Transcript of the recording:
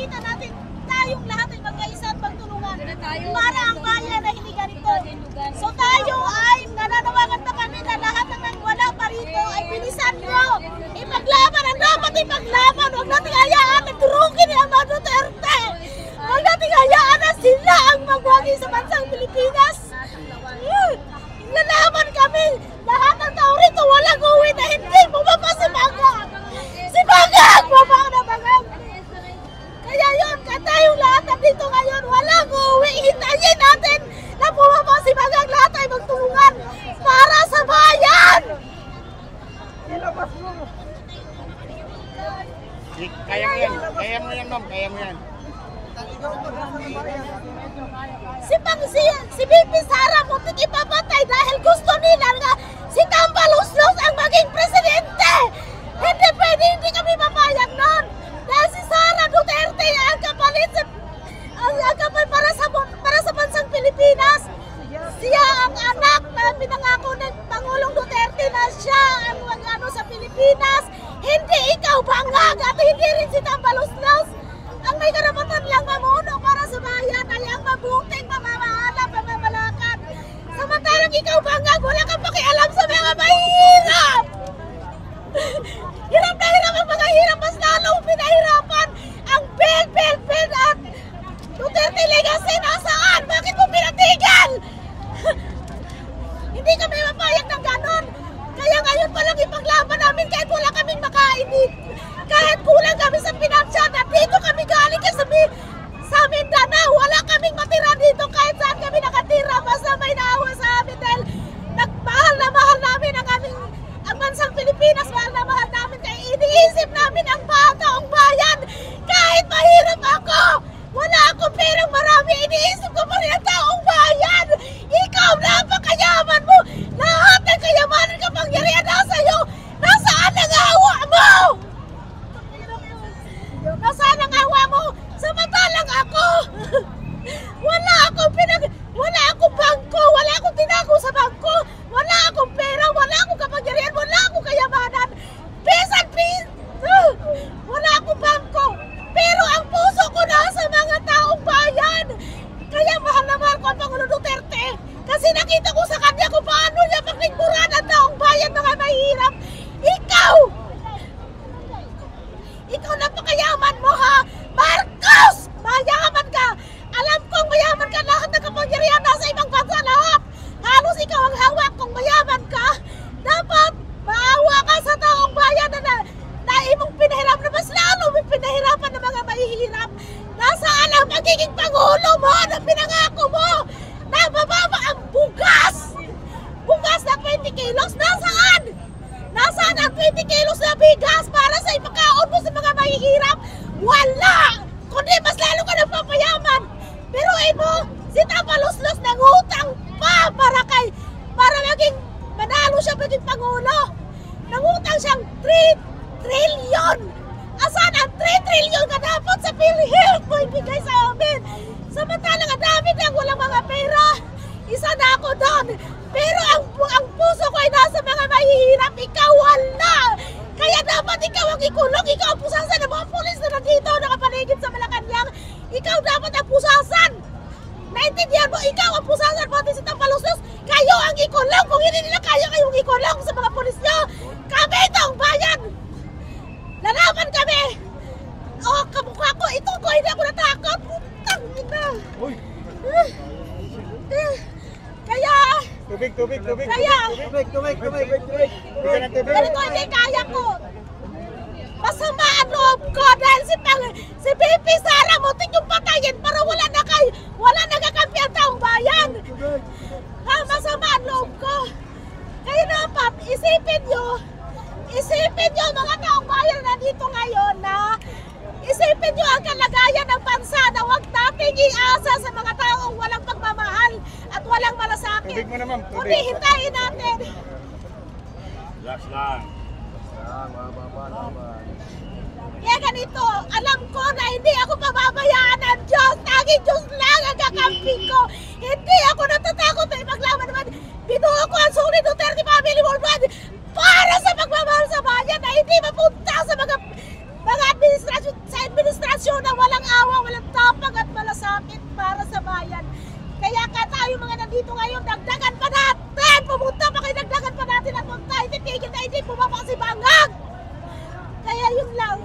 makita natin tayong lahat ay magkaisa at magtulungan para ang bayan ay hindi ganito. So tayo ay nananawagan na kami na lahat ng wala pa rito ay bilisan nyo. Ipaglaban ang dapat ipaglaban. Huwag natin hayaan na turugin ni Ama Duterte. Huwag natin hayaan na sila ang magwagi sa bansang Pilipinas. Nalaman kami. Lahat ng tao rito walang uwi na hindi bumaba si Bagag. Si Bagag! Bumaba na Bagag. Kaya yun, tayong lahat nandito ngayon, walang uwi. Hintayin natin na bumaba si Bagag. Lahat ay magtulungan para sa bayan. Kaya mo yan, ma'am, kaya mo yan. Si BP Sara muntik ipapatay dahil gusto nila nga si Tambaluslos ang maging presidente. Hindi pwede, hindi kami papayag nun. Dahil si Sara Duterte ang kapalit para sa bansang Pilipinas. Siya ang anak na pinangako ng Pangulong Duterte na siya ang ano sa Pilipinas. Hindi ikaw Bangag at hindi rin si Tambaluslos. Ang may karapatan lang mamuno para sa bayan ay ang mabuting pamamahala, pamamalakad. Samantalang ikaw Bangag, wala kang pakialam sa mga mahihirap. Hirap na hirap ang mga hirap, mas lalong pinahirapan ang build at Duterte legacy nasaan? Bakit mo pinatigil? Hindi kami mapayag ng ganon. Kaya ngayon palang ipaglaban namin kahit wala kaming makainit. Kahit kulang kami sa pinansya na dito kami galing kasi sa Mindanao. Wala kaming matira dito kahit saan kami nakatira. Basta may naawa sa amin dahil mahal namin ang bansang Pilipinas. Mahal na mahal namin kaya iniisip namin ang taong bayan. Kahit mahirap ako, wala akong perang marami. Iniisip ko pa rin ang taong bayan. Ikaw, napakayaman mo. Lahat ng kayamanan kapangyarihan nasa iyo. Nasaan ang awa mo? Nasaan ang awa mo? Samantalang ako, wala akong bangko, wala akong tinago sa bangko, wala akong pera, wala akong kapangyarihan, wala akong kayamanan. Peace and peace! Wala akong bangko, pero ang puso ko nasa mga taong bayan. Kaya mahal na mahal ko ang Pangulong Duterte kasi nakita ko sa kanya kung paano niya paglingkuran ang taong bayan, mga mahirap. Ikaw napakayaman mo ha! Marcos! Mayaman ka! Alam kong mayaman ka, lahat ng kapangyarihan nasa ibang bansa lahat! Halos ikaw ang hawak kung mayaman ka! Dapat maawa ka sa taong bayan na imong pinahirap na mas lalo may pinahirapan ng mga mahihirap! Nasaan ang magiging Pangulo mo na pinangako mo na mababa ang bugas? Bugas na 20 kilos, nasaan? Nasaan ang 20 kilos na bigas para sa ipakaon mo sa mga mahihirap? Wala! Kundi mas lalo ka nagpapayaman. Pero mo, si Tambaluslos nangutang pa para maging manalo siya maging Pangulo. Nangutang siyang 3 trillion. Asaan ang 3 trillion ka dapat sa PhilHealth mo ibigay sa amin? Samantalang ang dami nang walang mga pera. Isa na ako doon. Pero ang puso ko ay nasa mga mahihirap. Ikaw wala. Kaya dapat ikaw ang ikulong. Ikaw ang pusasan ng mga pulis na nandito nakapaligid sa Malacanang. Ikaw dapat ang pusasan. Naintindihan mo? Ikaw ang pusasan pati si Tambaluslos. Kayo ang ikulong. Kung hindi nila kaya kayong ikulong sa mga pulis nyo. Kami itong bayan. Lalaban kami. O kamukha ko. Ito ko. Hindi ako natakot. Putang ina. Kaya Tubig. Kaya ganito hindi kaya ko. Masama ang loob ko dahil si BP Sara muntik yung patayin para wala nagakampi ang taong bayan. Masama ang loob ko. Kaya dapat isipin nyo mga taong bayan na dito ngayon na isipin nyo ang kalagayan ng bansa na huwag nating iasa sa mga taong walang pagmamahal at walang malasakit. Tubig mo naman, tubig. Kundi hintayin natin. Relax lang. Kaya ganito, alam ko na hindi ako pababayaan ng Diyos. Tanging Diyos lang ang kakampi ko. Hindi ako natatakot na ipaglaban naman. Binuo ko ang Suni Duterte Family Worldwide para sa pagmamahal sa bayan na hindi mapunta sa mga administrasyon na walang dito ngayon, dagdagan pa natin! Pumunta pa kayo, dagdagan pa natin at huwag tayo titigil na hindi bumaba si Bangang! Kaya yun lang.